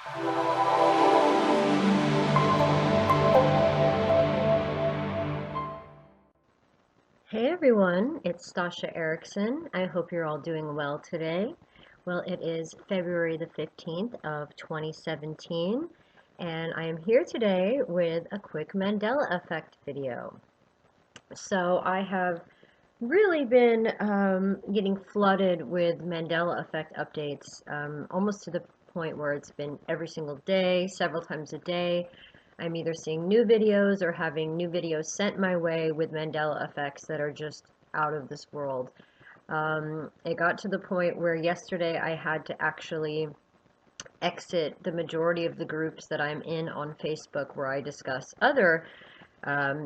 Hey everyone, it's Stasha Erickson. I hope you're all doing well today. Well, it is February the 15th of 2017, and I am here today with a quick Mandela Effect video. So I have really been getting flooded with Mandela Effect updates, almost to the point where it's been every single day, several times a day. I'm either seeing new videos or having new videos sent my way with Mandela effects that are just out of this world. It got to the point where yesterday I had to actually exit the majority of the groups that I'm in on Facebook where I discuss other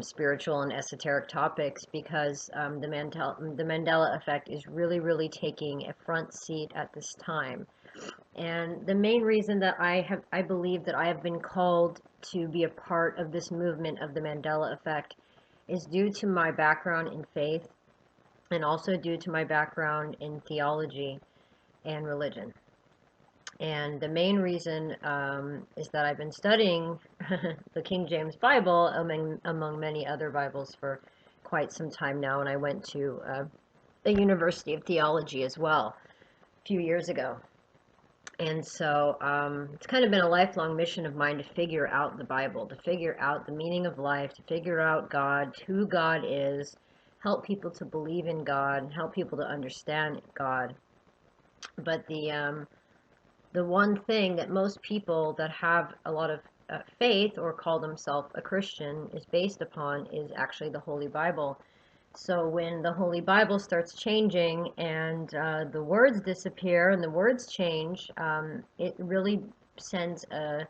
spiritual and esoteric topics because the Mandela effect is really, really taking a front seat at this time. And the main reason that I believe that I have been called to be a part of this movement of the Mandela effect is due to my background in faith and also due to my background in theology and religion. And the main reason is that I've been studying the King James Bible among many other Bibles for quite some time now. And I went to the University of Theology as well a few years ago. And so it's kind of been a lifelong mission of mine to figure out the Bible, to figure out the meaning of life, to figure out God, who God is, help people to believe in God, help people to understand God. But the one thing that most people that have a lot of faith or call themselves a Christian is based upon is actually the Holy Bible. So when the Holy Bible starts changing and the words disappear and the words change, it really sends a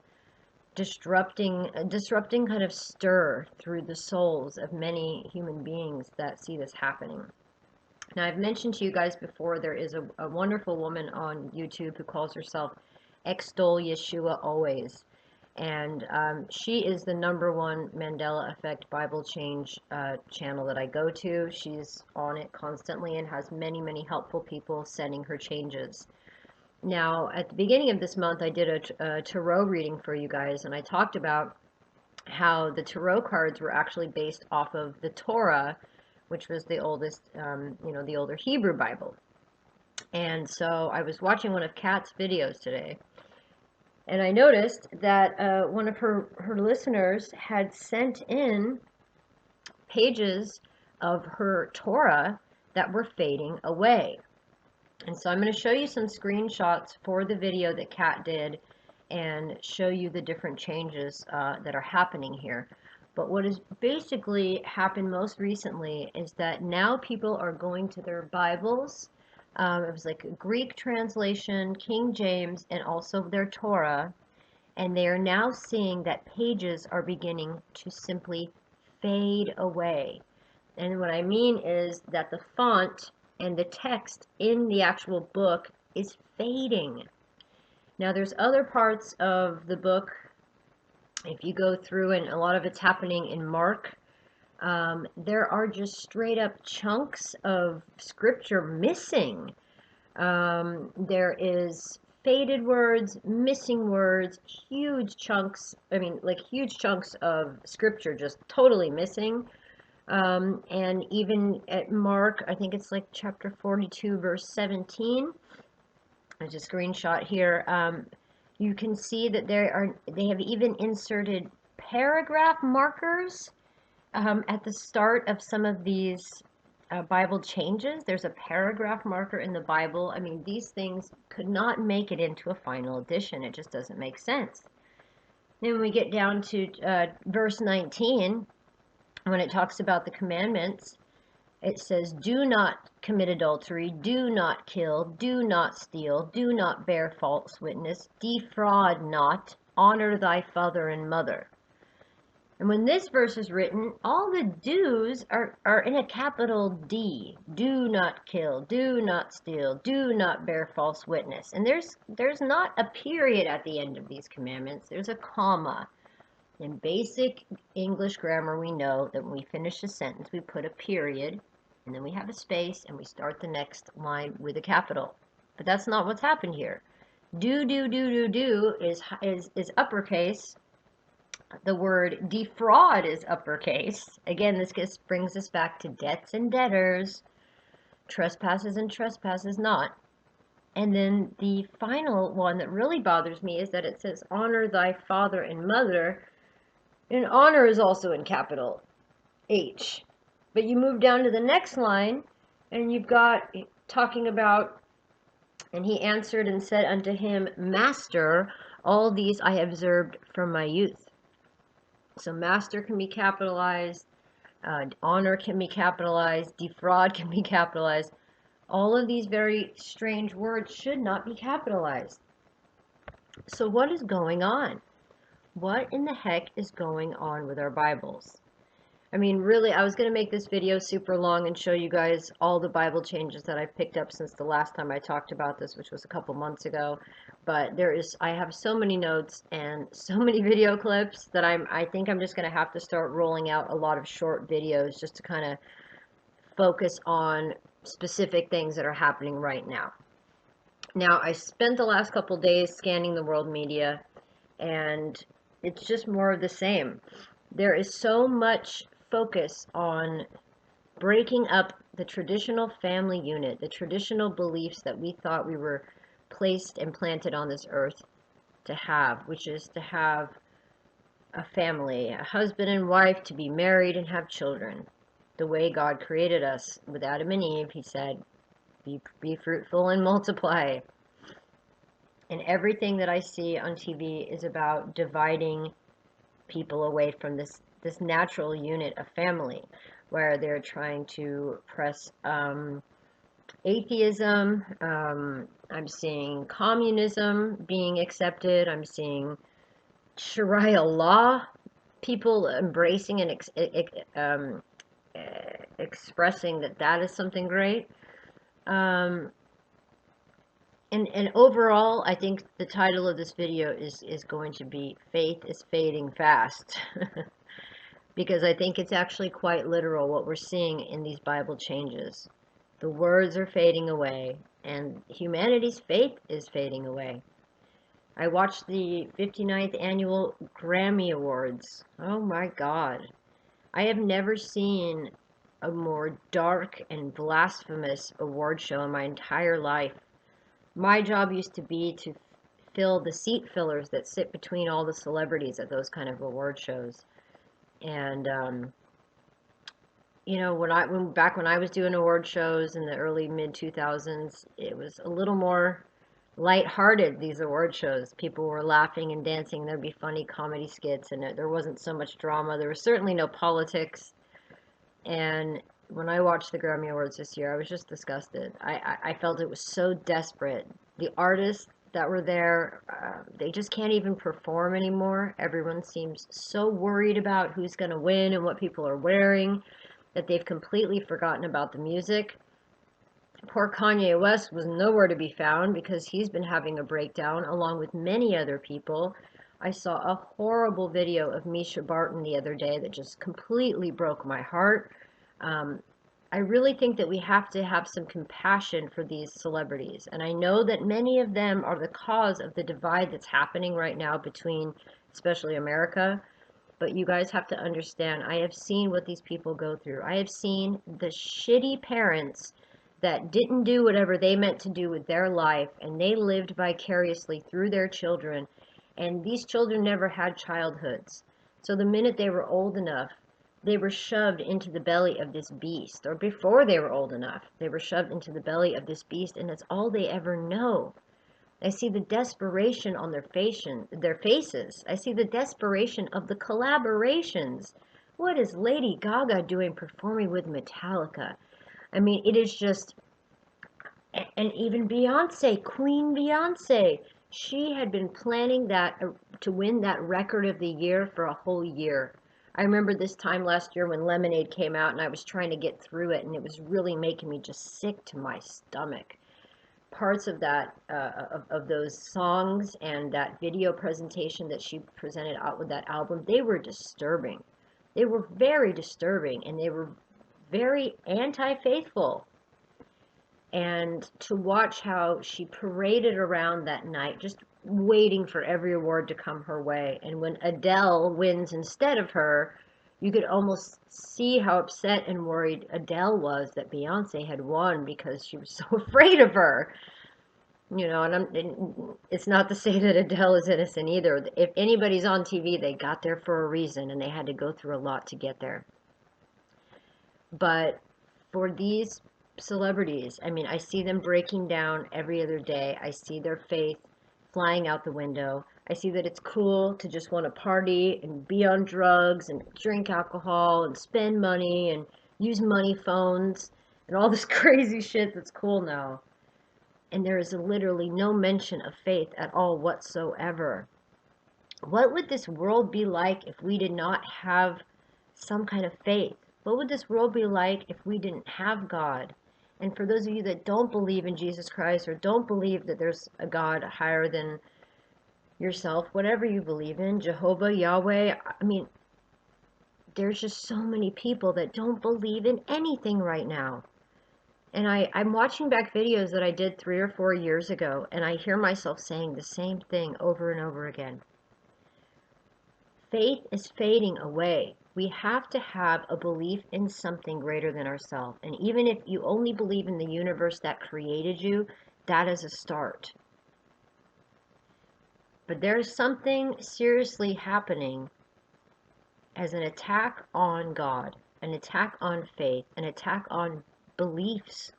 disrupting kind of stir through the souls of many human beings that see this happening. Now, I've mentioned to you guys before, there is a wonderful woman on YouTube who calls herself Extol Yeshua Always. And she is the #1 Mandela Effect Bible Change channel that I go to. She's on it constantly and has many, many helpful people sending her changes. Now, at the beginning of this month, I did a tarot reading for you guys, and I talked about how the tarot cards were actually based off of the Torah, which was the oldest, the older Hebrew Bible. And so I was watching one of Kat's videos today, and I noticed that one of her listeners had sent in pages of her Torah that were fading away. And so I'm going to show you some screenshots for the video that Kat did and show you the different changes that are happening here. But what has basically happened most recently is that now people are going to their Bibles. It was like a Greek translation, King James, and also their Torah. And they are now seeing that pages are beginning to simply fade away. And what I mean is that the font and the text in the actual book is fading. Now there's other parts of the book, if you go through, and a lot of it's happening in Mark, there are just straight up chunks of scripture missing. There is faded words, missing words, huge chunks, huge chunks of scripture just totally missing. And even at Mark, I think it's like chapter 42, verse 17. There's a screenshot here. You can see that they have even inserted paragraph markers at the start of some of these Bible changes. There's a paragraph marker in the Bible. I mean, these things could not make it into a final edition. It just doesn't make sense. Then when we get down to verse 19, when it talks about the commandments, it says, do not commit adultery, do not kill, do not steal, do not bear false witness, defraud not, honor thy father and mother. And when this verse is written, all the do's are in a capital D. Do not kill, do not steal, do not bear false witness. And there's not a period at the end of these commandments. There's a comma. In basic English grammar, we know that when we finish a sentence, we put a period, and then we have a space, and we start the next line with a capital. But that's not what's happened here. Do is uppercase. The word defraud is uppercase. Again, this just brings us back to debts and debtors, trespasses and trespasses not. And then the final one that really bothers me is that it says, honor thy father and mother. And honor is also in capital H. But you move down to the next line, and you've got talking about, and he answered and said unto him, Master, all these I have observed from my youth. So master can be capitalized, honor can be capitalized, defraud can be capitalized. All of these very strange words should not be capitalized. So what is going on? What in the heck is going on with our Bibles? I mean, really, I was going to make this video super long and show you guys all the Bible changes that I've picked up since the last time I talked about this, which was a couple months ago. But I have so many notes and so many video clips that I think I'm just going to have to start rolling out a lot of short videos just to kind of focus on specific things that are happening right now. Now, I spent the last couple days scanning the world media, and it's just more of the same. There is so much focus on breaking up the traditional family unit, the traditional beliefs that we thought we were placed and planted on this earth to have, which is to have a family, a husband and wife, to be married and have children. The way God created us with Adam and Eve, he said, be fruitful and multiply. And everything that I see on TV is about dividing people away from this natural unit of family, where they're trying to press atheism. I'm seeing communism being accepted. I'm seeing Sharia law, people embracing and expressing that is something great. And overall, I think the title of this video is going to be Faith is Fading Fast. Because I think it's actually quite literal what we're seeing in these Bible changes. The words are fading away, and humanity's faith is fading away. I watched the 59th annual Grammy Awards. Oh my God. I have never seen a more dark and blasphemous award show in my entire life. My job used to be to fill the seat fillers that sit between all the celebrities at those kind of award shows. And, you know, back when I was doing award shows in the early mid 2000s, it was a little more lighthearted, these award shows. People were laughing and dancing. There'd be funny comedy skits, and there wasn't so much drama. There was certainly no politics. And when I watched the Grammy Awards this year, I was just disgusted. I felt it was so desperate. The artists that were there, they just can't even perform anymore. Everyone seems so worried about who's going to win and what people are wearing that they've completely forgotten about the music. Poor Kanye West was nowhere to be found because he's been having a breakdown along with many other people. I saw a horrible video of Misha Barton the other day that just completely broke my heart. I really think that we have to have some compassion for these celebrities. And I know that many of them are the cause of the divide that's happening right now between, especially America. But you guys have to understand, I have seen what these people go through. I have seen the shitty parents that didn't do whatever they meant to do with their life, and they lived vicariously through their children. And these children never had childhoods. So the minute they were old enough, they were shoved into the belly of this beast. Or before they were old enough, they were shoved into the belly of this beast, and that's all they ever know. I see the desperation on their faces. I see the desperation of the collaborations. What is Lady Gaga doing performing with Metallica? I mean, it is just... And even Beyonce, Queen Beyonce, she had been planning that to win that record of the year for a whole year. I remember this time last year when Lemonade came out and I was trying to get through it, and it was really making me just sick to my stomach. Parts of that, of those songs and that video presentation that she presented out with that album, they were disturbing. They were very disturbing, and they were very anti-faithful. And to watch how she paraded around that night, just waiting for every award to come her way. And when Adele wins instead of her, you could almost see how upset and worried Adele was that Beyonce had won because she was so afraid of her. And it's not to say that Adele is innocent either. If anybody's on TV, they got there for a reason and they had to go through a lot to get there. But for these celebrities, I mean, I see them breaking down every other day. I see their faith flying out the window. I see that it's cool to just want to party and be on drugs and drink alcohol and spend money and use money phones and all this crazy shit that's cool now. And there is literally no mention of faith at all whatsoever. What would this world be like if we did not have some kind of faith? What would this world be like if we didn't have God? And for those of you that don't believe in Jesus Christ or don't believe that there's a God higher than yourself, whatever you believe in, Jehovah, Yahweh, I mean, there's just so many people that don't believe in anything right now. And I'm watching back videos that I did 3 or 4 years ago, and I hear myself saying the same thing over and over again. Faith is fading away. We have to have a belief in something greater than ourselves. And even if you only believe in the universe that created you, that is a start. But there's something seriously happening as an attack on God, an attack on faith, an attack on beliefs.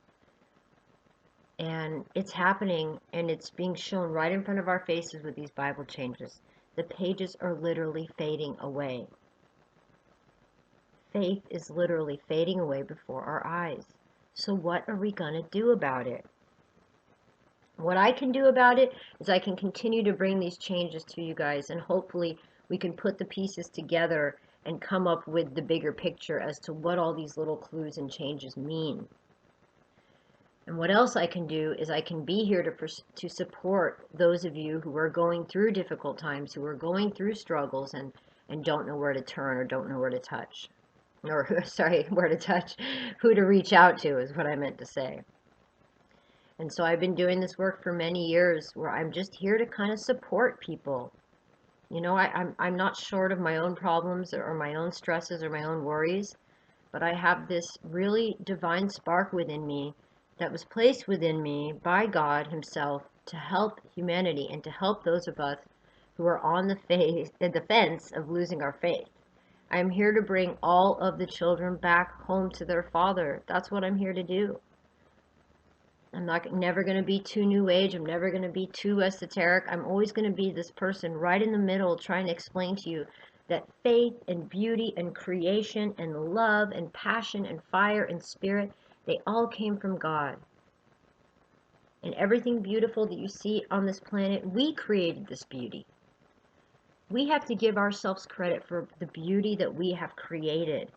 And it's happening, and it's being shown right in front of our faces with these Bible changes. The pages are literally fading away. Faith is literally fading away before our eyes. So what are we going to do about it? What I can do about it is I can continue to bring these changes to you guys, and hopefully we can put the pieces together and come up with the bigger picture as to what all these little clues and changes mean. And what else I can do is I can be here to support those of you who are going through difficult times, who are going through struggles and don't know where to turn or don't know where to touch. Or, sorry, where to touch, who to reach out to is what I meant to say. And so I've been doing this work for many years where I'm just here to kind of support people. You know, I'm not short of my own problems or my own stresses or my own worries, but I have this really divine spark within me that was placed within me by God Himself to help humanity and to help those of us who are on the fence of losing our faith. I'm here to bring all of the children back home to their father. That's what I'm here to do. I'm never going to be too new age. I'm never going to be too esoteric. I'm always going to be this person right in the middle trying to explain to you that faith and beauty and creation and love and passion and fire and spirit, they all came from God. And everything beautiful that you see on this planet, we created this beauty. We have to give ourselves credit for the beauty that we have created.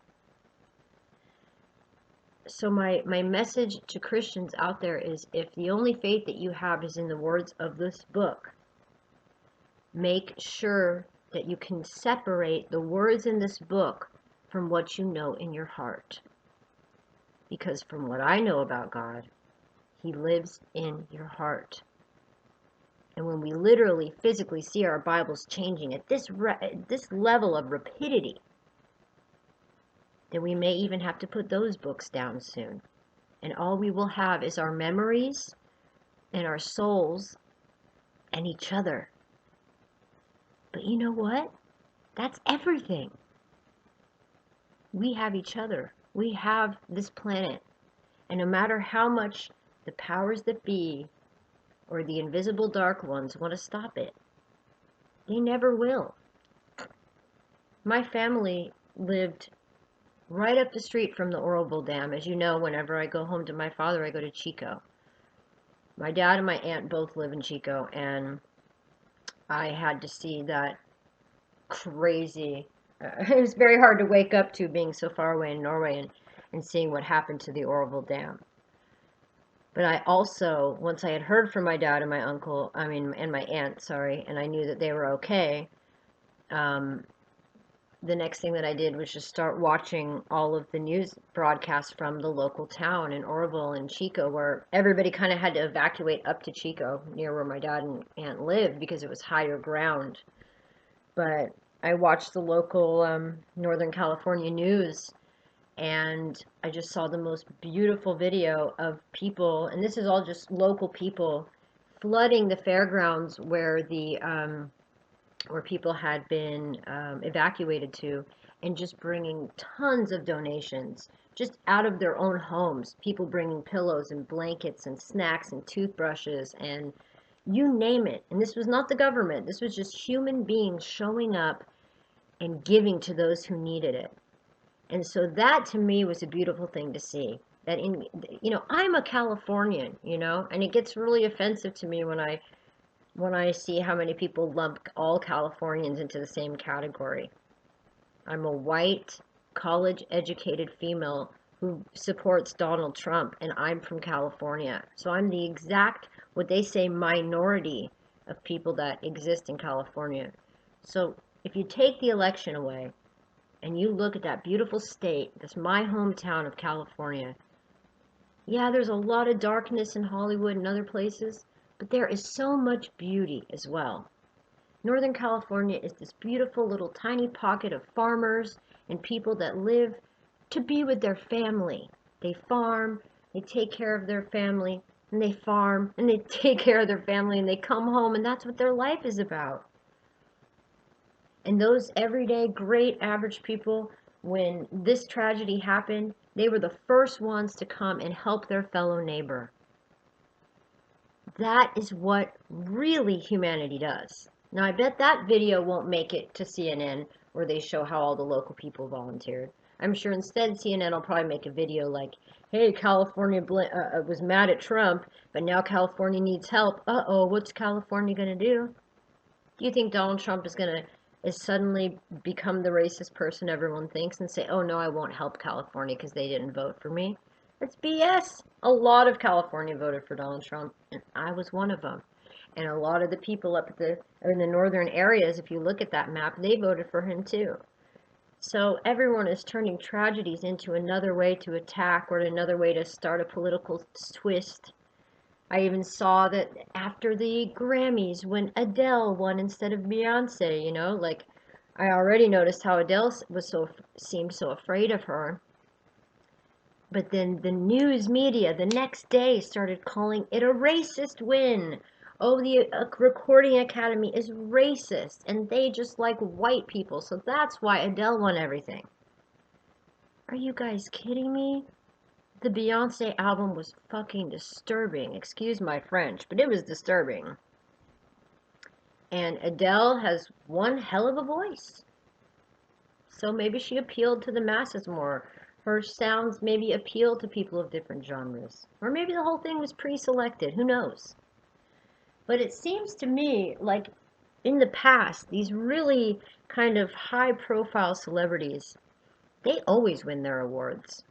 So my message to Christians out there is, if the only faith that you have is in the words of this book, make sure that you can separate the words in this book from what you know in your heart. Because from what I know about God, He lives in your heart. And when we literally, physically see our Bibles changing at this level of rapidity, then we may even have to put those books down soon. And all we will have is our memories and our souls and each other. But you know what? That's everything. We have each other. We have this planet. And no matter how much the powers that be or the invisible dark ones want to stop it, they never will. My family lived right up the street from the Oroville Dam. As you know, whenever I go home to my father, I go to Chico. My dad and my aunt both live in Chico, and I had to see that crazy. It was very hard to wake up to, being so far away in Norway and seeing what happened to the Oroville Dam. But I also, once I had heard from my dad and my uncle, and my aunt, sorry, and I knew that they were okay, the next thing that I did was just start watching all of the news broadcasts from the local town in Oroville and Chico, where everybody kind of had to evacuate up to Chico, near where my dad and aunt lived, because it was higher ground. But I watched the local Northern California news, and I just saw the most beautiful video of people, and this is all just local people, flooding the fairgrounds where people had been evacuated to, and just bringing tons of donations just out of their own homes. People bringing pillows and blankets and snacks and toothbrushes and you name it. And this was not the government. This was just human beings showing up and giving to those who needed it. And so that to me was a beautiful thing to see. That I'm a Californian, and it gets really offensive to me when I see how many people lump all Californians into the same category. I'm a white, college-educated female who supports Donald Trump, and I'm from California. So I'm the exact, what they say, minority of people that exist in California. So if you take the election away, and you look at that beautiful state, that's my hometown of California, yeah, there's a lot of darkness in Hollywood and other places, but there is so much beauty as well. Northern California is this beautiful little tiny pocket of farmers and people that live to be with their family. They farm, they take care of their family, and they farm, and they take care of their family, and they come home, and that's what their life is about. And those everyday, great, average people, when this tragedy happened, they were the first ones to come and help their fellow neighbor. That is what really humanity does. Now, I bet that video won't make it to CNN where they show how all the local people volunteered. I'm sure instead CNN will probably make a video like, hey, California was mad at Trump, but now California needs help. Uh-oh, what's California going to do? Do you think Donald Trump is suddenly become the racist person everyone thinks and say, oh no, I won't help California because they didn't vote for me? That's BS. A lot of California voted for Donald Trump, and I was one of them. And a lot of the people in the northern areas, if you look at that map, they voted for him too. So everyone is turning tragedies into another way to attack or another way to start a political twist. I even saw that after the Grammys, when Adele won instead of Beyonce, like I already noticed how Adele seemed so afraid of her. But then the news media the next day started calling it a racist win. Oh, the Recording Academy is racist, and they just like white people, so that's why Adele won everything. Are you guys kidding me? The Beyonce album was fucking disturbing. Excuse my French, but it was disturbing. And Adele has one hell of a voice. So maybe she appealed to the masses more. Her sounds maybe appeal to people of different genres. Or maybe the whole thing was pre-selected. Who knows? But it seems to me like in the past, these really kind of high-profile celebrities, they always win their awards.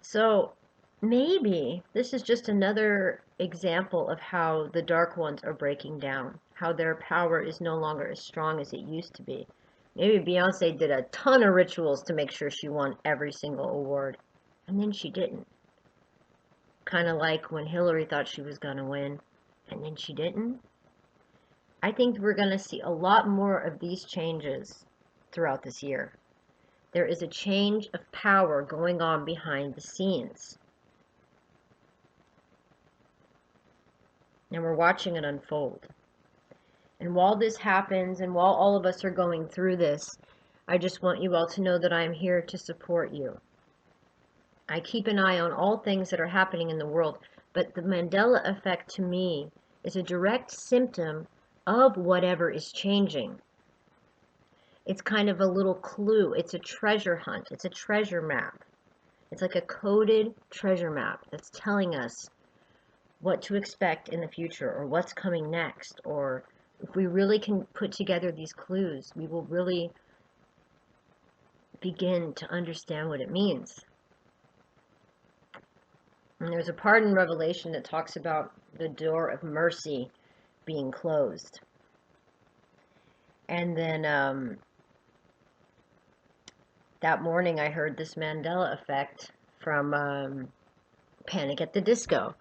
So maybe this is just another example of how the dark ones are breaking down, how their power is no longer as strong as it used to be. Maybe Beyonce did a ton of rituals to make sure she won every single award, and then she didn't. Kind of like when Hillary thought she was going to win, and then she didn't. I think we're going to see a lot more of these changes throughout this year. There is a change of power going on behind the scenes. And we're watching it unfold. And while this happens, and while all of us are going through this, I just want you all to know that I am here to support you. I keep an eye on all things that are happening in the world, but the Mandela effect to me is a direct symptom of whatever is changing. It's kind of a little clue. It's a treasure hunt. It's a treasure map. It's like a coded treasure map that's telling us what to expect in the future or what's coming next. Or if we really can put together these clues, we will really begin to understand what it means. And there's a part in Revelation that talks about the door of mercy being closed. And then that morning I heard this Mandela Effect from Panic at the Disco.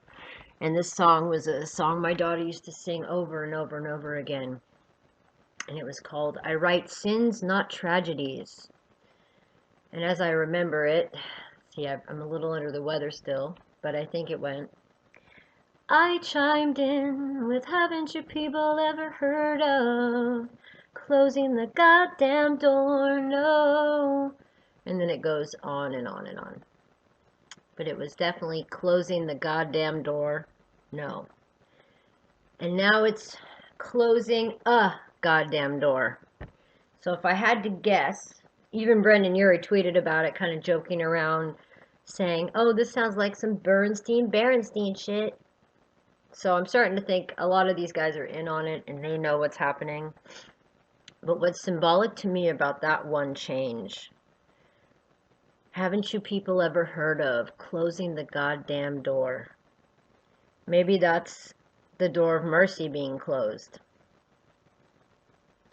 And this song was a song my daughter used to sing over and over and over again. And it was called I Write Sins, Not Tragedies. And as I remember it, see, I'm a little under the weather still, but I think it went, I chimed in with haven't you people ever heard of closing the goddamn door, no. And then it goes on and on and on. But it was definitely closing the goddamn door, no. And now it's closing a goddamn door. So if I had to guess, even Brendan Urie tweeted about it, kind of joking around, saying, oh, this sounds like some Berenstein shit. So I'm starting to think a lot of these guys are in on it and they know what's happening. But what's symbolic to me about that one change, haven't you people ever heard of closing the goddamn door? Maybe that's the door of mercy being closed.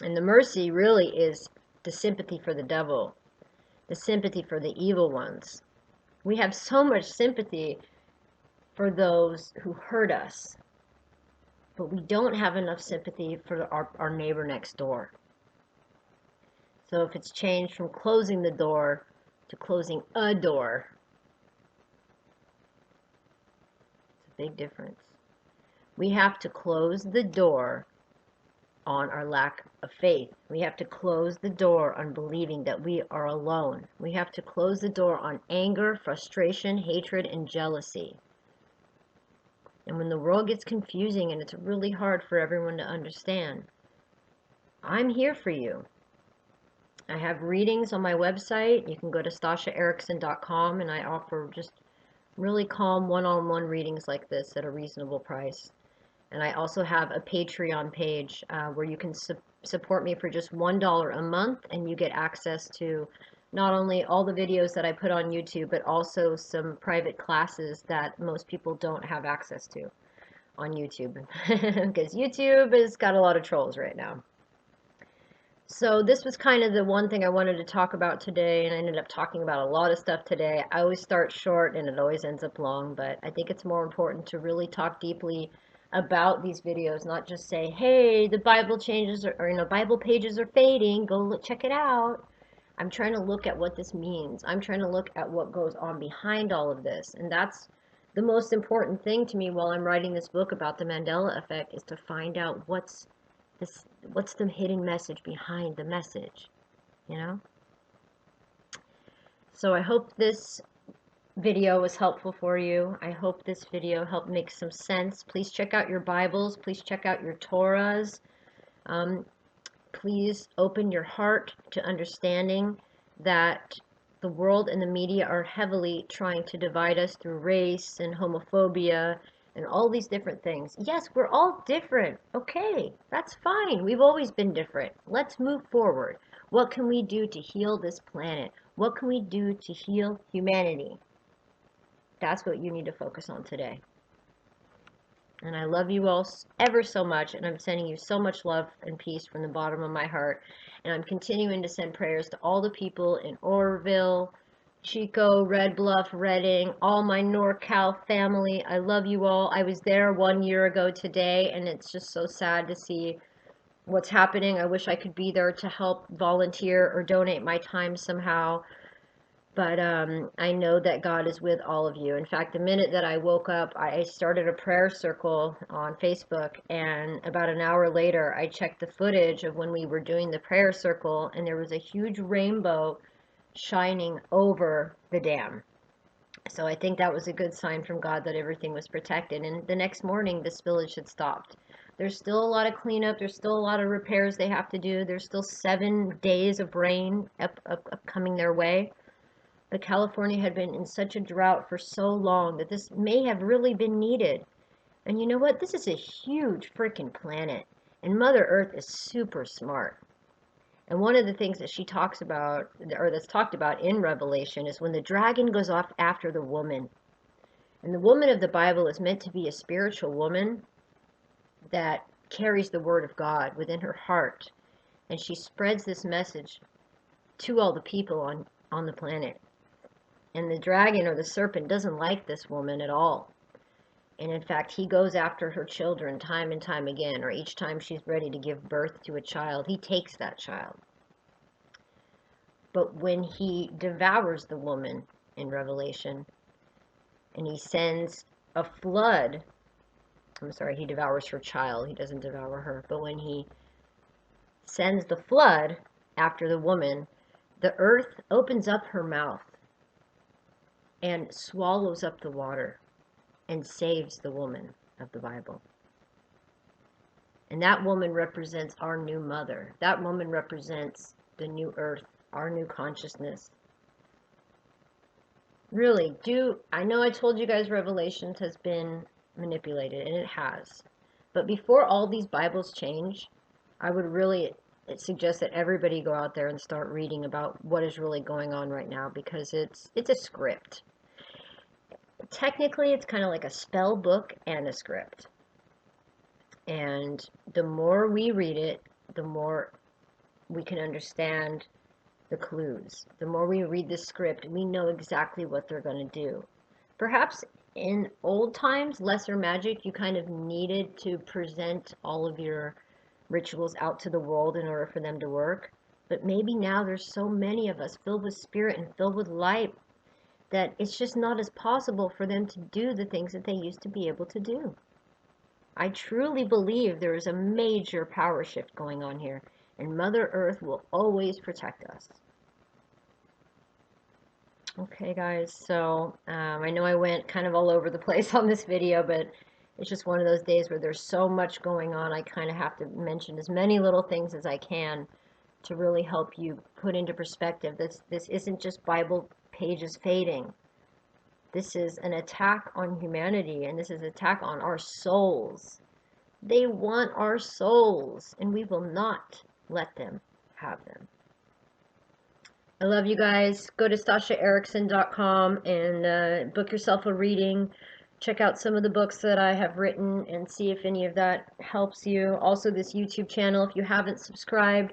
And the mercy really is the sympathy for the devil, the sympathy for the evil ones. We have so much sympathy for those who hurt us, but we don't have enough sympathy for our neighbor next door. So if it's changed from closing the door to closing a door, it's a big difference. We have to close the door on our lack of faith. We have to close the door on believing that we are alone. We have to close the door on anger, frustration, hatred, and jealousy. And when the world gets confusing and it's really hard for everyone to understand, I'm here for you. I have readings on my website. You can go to stashaerickson.com and I offer just really calm one-on-one readings like this at a reasonable price. And I also have a Patreon page where you can support me for just $1 a month, and you get access to not only all the videos that I put on YouTube, but also some private classes that most people don't have access to on YouTube, because YouTube has got a lot of trolls right now. So this was kind of the one thing I wanted to talk about today, and I ended up talking about a lot of stuff today. I always start short and it always ends up long, but I think it's more important to really talk deeply about these videos, not just say, hey, the Bible changes or Bible pages are fading, go look, check it out. I'm trying to look at what this means. I'm trying to look at what goes on behind all of this. And that's the most important thing to me while I'm writing this book about the Mandela Effect, is to find out what's the hidden message behind the message, you know? So I hope this video was helpful for you. I hope this video helped make some sense. Please check out your Bibles. Please check out your Torahs. Please open your heart to understanding that the world and the media are heavily trying to divide us through race and homophobia and all these different things. Yes, we're all different. Okay, that's fine. We've always been different. Let's move forward. What can we do to heal this planet? What can we do to heal humanity? That's what you need to focus on today. And I love you all ever so much, and I'm sending you so much love and peace from the bottom of my heart. And I'm continuing to send prayers to all the people in Oroville, Chico, Red Bluff, Redding, all my NorCal family. I love you all. I was there 1 year ago today, and it's just so sad to see what's happening. I wish I could be there to help volunteer or donate my time somehow. But I know that God is with all of you. In fact, the minute that I woke up, I started a prayer circle on Facebook. And about an hour later, I checked the footage of when we were doing the prayer circle. And there was a huge rainbow shining over the dam. So I think that was a good sign from God that everything was protected. And the next morning, the spillage had stopped. There's still a lot of cleanup. There's still a lot of repairs they have to do. There's still 7 days of rain coming their way. But California had been in such a drought for so long that this may have really been needed. And you know what? This is a huge freaking planet. And Mother Earth is super smart. And one of the things that she talks about, or that's talked about in Revelation, is when the dragon goes off after the woman. And the woman of the Bible is meant to be a spiritual woman that carries the word of God within her heart. And she spreads this message to all the people on the planet. And the dragon or the serpent doesn't like this woman at all. And in fact, he goes after her children time and time again, or each time she's ready to give birth to a child, he takes that child. But when he devours the woman in Revelation, and he sends a flood, I'm sorry, he devours her child, he doesn't devour her, but when he sends the flood after the woman, the earth opens up her mouth and swallows up the water and saves the woman of the Bible. And that woman represents our new mother. That woman represents the new earth, our new consciousness. Really, I know I told you guys Revelations has been manipulated, and it has. But before all these Bibles change, I would really suggest that everybody go out there and start reading about what is really going on right now, because it's a script. Technically, it's kind of like a spell book and a script. And the more we read it, the more we can understand the clues. The more we read the script, we know exactly what they're going to do. Perhaps in old times, lesser magic, you kind of needed to present all of your rituals out to the world in order for them to work. But maybe now there's so many of us filled with spirit and filled with light that it's just not as possible for them to do the things that they used to be able to do. I truly believe there is a major power shift going on here, and Mother Earth will always protect us. Okay, guys, so I know I went kind of all over the place on this video, but it's just one of those days where there's so much going on. I kind of have to mention as many little things as I can to really help you put into perspective. This isn't just Bible pages fading. This is an attack on humanity, and this is an attack on our souls. They want our souls, and we will not let them have them. I love you guys. Go to StashaErickson.com and book yourself a reading. Check out some of the books that I have written and see if any of that helps you. Also, this YouTube channel, if you haven't subscribed,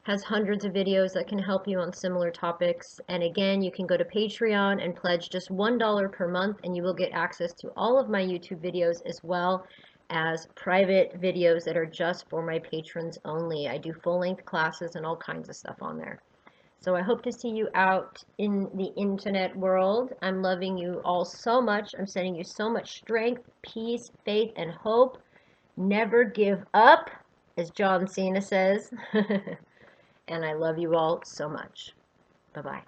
has hundreds of videos that can help you on similar topics. And again, you can go to Patreon and pledge just $1 per month, and you will get access to all of my YouTube videos as well as private videos that are just for my patrons only. I do full-length classes and all kinds of stuff on there. So I hope to see you out in the internet world. I'm loving you all so much. I'm sending you so much strength, peace, faith, and hope. Never give up, as John Cena says. And I love you all so much. Bye-bye.